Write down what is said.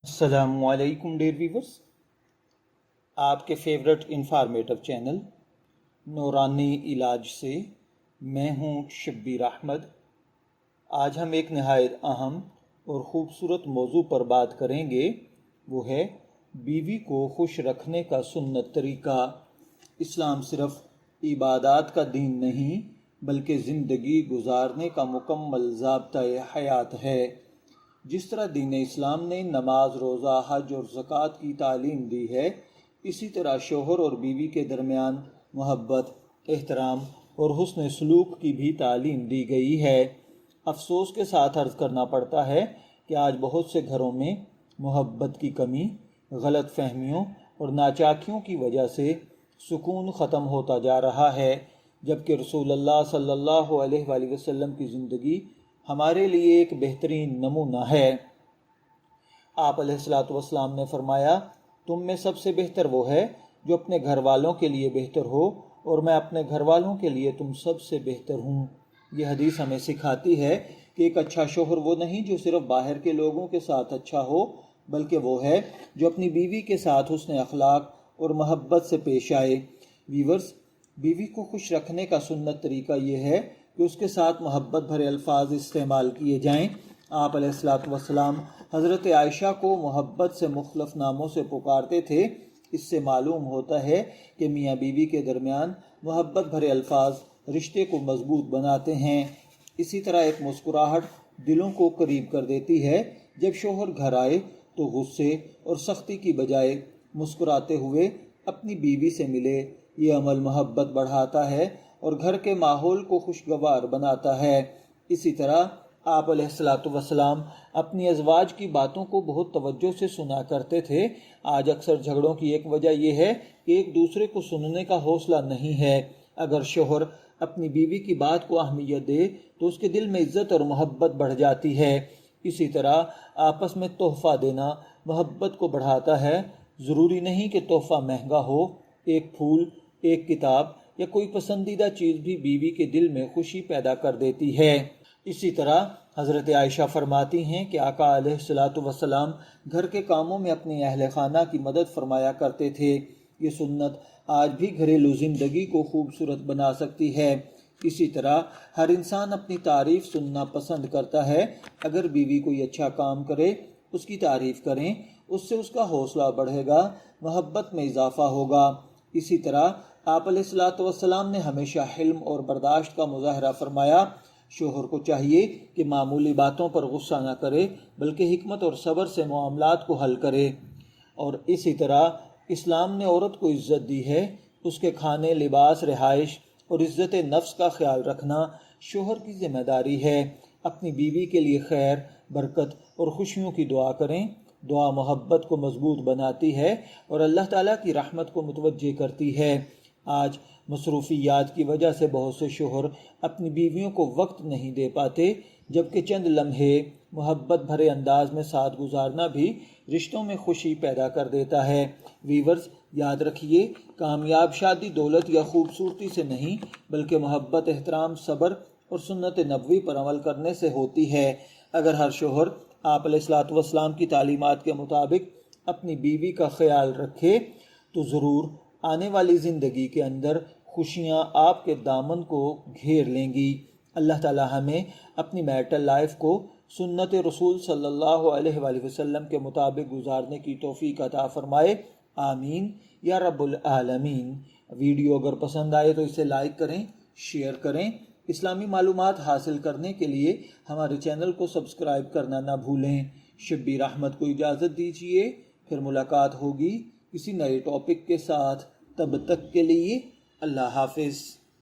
السلام علیکم dear viewers, آپ کے فیورٹ انفارمیٹو چینل نورانی علاج سے میں ہوں شبیر احمد۔ آج ہم ایک نہایت اہم اور خوبصورت موضوع پر بات کریں گے، وہ ہے بیوی کو خوش رکھنے کا سنت طریقہ۔ اسلام صرف عبادات کا دین نہیں بلکہ زندگی گزارنے کا مکمل ضابطۂ حیات ہے۔ جس طرح دین اسلام نے نماز، روزہ، حج اور زکوٰۃ کی تعلیم دی ہے، اسی طرح شوہر اور بیوی کے درمیان محبت، احترام اور حسن سلوک کی بھی تعلیم دی گئی ہے۔ افسوس کے ساتھ عرض کرنا پڑتا ہے کہ آج بہت سے گھروں میں محبت کی کمی، غلط فہمیوں اور ناچاکیوں کی وجہ سے سکون ختم ہوتا جا رہا ہے، جبکہ رسول اللہ صلی اللہ علیہ وآلہ وسلم کی زندگی ہمارے لیے ایک بہترین نمونہ ہے۔ آپ علیہ السلام نے فرمایا، تم میں سب سے بہتر وہ ہے جو اپنے گھر والوں کے لیے بہتر ہو، اور میں اپنے گھر والوں کے لیے تم سب سے بہتر ہوں۔ یہ حدیث ہمیں سکھاتی ہے کہ ایک اچھا شوہر وہ نہیں جو صرف باہر کے لوگوں کے ساتھ اچھا ہو، بلکہ وہ ہے جو اپنی بیوی کے ساتھ حسن اخلاق اور محبت سے پیش آئے۔ ویورز، بیوی کو خوش رکھنے کا سنت طریقہ یہ ہے کہ اس کے ساتھ محبت بھرے الفاظ استعمال کیے جائیں۔ آپ علیہ السلام حضرت عائشہ کو محبت سے مختلف ناموں سے پکارتے تھے۔ اس سے معلوم ہوتا ہے کہ میاں بیوی کے درمیان محبت بھرے الفاظ رشتے کو مضبوط بناتے ہیں۔ اسی طرح ایک مسکراہٹ دلوں کو قریب کر دیتی ہے۔ جب شوہر گھر آئے تو غصے اور سختی کی بجائے مسکراتے ہوئے اپنی بیوی سے ملے۔ یہ عمل محبت بڑھاتا ہے اور گھر کے ماحول کو خوشگوار بناتا ہے۔ اسی طرح آپ علیہ السلام اپنی ازواج کی باتوں کو بہت توجہ سے سنا کرتے تھے۔ آج اکثر جھگڑوں کی ایک وجہ یہ ہے کہ ایک دوسرے کو سننے کا حوصلہ نہیں ہے۔ اگر شوہر اپنی بیوی کی بات کو اہمیت دے تو اس کے دل میں عزت اور محبت بڑھ جاتی ہے۔ اسی طرح آپس میں تحفہ دینا محبت کو بڑھاتا ہے۔ ضروری نہیں کہ تحفہ مہنگا ہو، ایک پھول، ایک کتاب یا کوئی پسندیدہ چیز بھی بیوی کے دل میں خوشی پیدا کر دیتی ہے۔ اسی طرح حضرت عائشہ فرماتی ہیں کہ آقا علیہ السلام گھر کے کاموں میں اپنی اہل خانہ کی مدد فرمایا کرتے تھے۔ یہ سنت آج بھی گھریلو زندگی کو خوبصورت بنا سکتی ہے۔ اسی طرح ہر انسان اپنی تعریف سننا پسند کرتا ہے۔ اگر بیوی کوئی اچھا کام کرے، اس کی تعریف کریں، اس سے اس کا حوصلہ بڑھے گا، محبت میں اضافہ ہوگا۔ اسی طرح آپ علیہ السلام نے ہمیشہ حلم اور برداشت کا مظاہرہ فرمایا۔ شوہر کو چاہیے کہ معمولی باتوں پر غصہ نہ کرے بلکہ حکمت اور صبر سے معاملات کو حل کرے۔ اور اسی طرح اسلام نے عورت کو عزت دی ہے۔ اس کے کھانے، لباس، رہائش اور عزت نفس کا خیال رکھنا شوہر کی ذمہ داری ہے۔ اپنی بیوی کے لیے خیر، برکت اور خوشیوں کی دعا کریں۔ دعا محبت کو مضبوط بناتی ہے اور اللہ تعالیٰ کی رحمت کو متوجہ کرتی ہے۔ آج مصروفیات کی وجہ سے بہت سے شوہر اپنی بیویوں کو وقت نہیں دے پاتے، جبکہ چند لمحے محبت بھرے انداز میں ساتھ گزارنا بھی رشتوں میں خوشی پیدا کر دیتا ہے۔ ویورز، یاد رکھیے، کامیاب شادی دولت یا خوبصورتی سے نہیں بلکہ محبت، احترام، صبر اور سنت نبوی پر عمل کرنے سے ہوتی ہے۔ اگر ہر شوہر آپ علیہ السلام کی تعلیمات کے مطابق اپنی بیوی کا خیال رکھے تو ضرور آنے والی زندگی کے اندر خوشیاں آپ کے دامن کو گھیر لیں گی۔ اللہ تعالی ہمیں اپنی میرٹل لائف کو سنت رسول صلی اللہ علیہ وآلہ وسلم کے مطابق گزارنے کی توفیق عطا فرمائے، آمین یا رب العالمین۔ ویڈیو اگر پسند آئے تو اسے لائک کریں، شیئر کریں۔ اسلامی معلومات حاصل کرنے کے لیے ہمارے چینل کو سبسکرائب کرنا نہ بھولیں۔ شبیر احمد کو اجازت دیجیے، پھر ملاقات ہوگی کسی نئے ٹاپک کے ساتھ۔ تب تک کے لیے اللہ حافظ۔